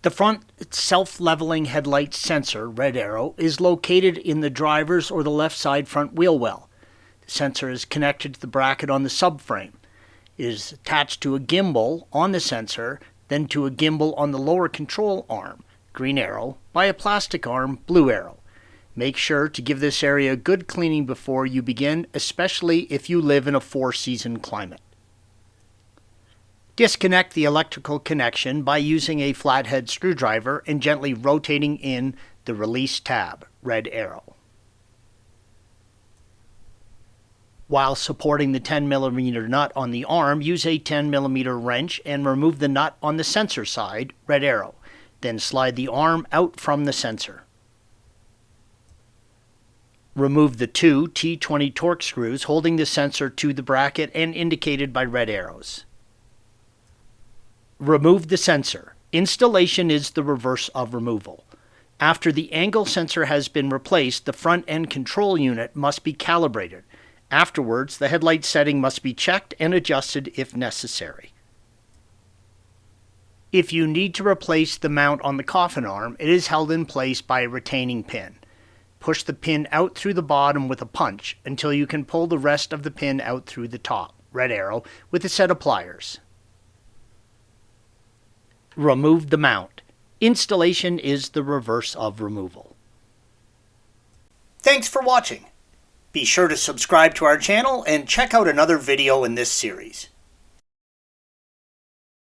The front self-leveling headlight sensor, red arrow, is located in the driver's or the left side front wheel well. The sensor is connected to the bracket on the subframe. It is attached to a gimbal on the sensor, then to a gimbal on the lower control arm, green arrow, by a plastic arm, blue arrow. Make sure to give this area a good cleaning before you begin, especially if you live in a four-season climate. Disconnect the electrical connection by using a flathead screwdriver and gently rotating in the release tab, red arrow. While supporting the 10mm nut on the arm, use a 10mm wrench and remove the nut on the sensor side, red arrow. Then slide the arm out from the sensor. Remove the two T20 torque screws holding the sensor to the bracket and indicated by red arrows. Remove the sensor. Installation is the reverse of removal. After the angle sensor has been replaced, the front end control unit must be calibrated. Afterwards, the headlight setting must be checked and adjusted if necessary. If you need to replace the mount on the coffin arm, it is held in place by a retaining pin. Push the pin out through the bottom with a punch until you can pull the rest of the pin out through the top, red arrow, with a set of pliers. Remove the mount. Installation is the reverse of removal. Thanks for watching. Be sure to subscribe to our channel and check out another video in this series.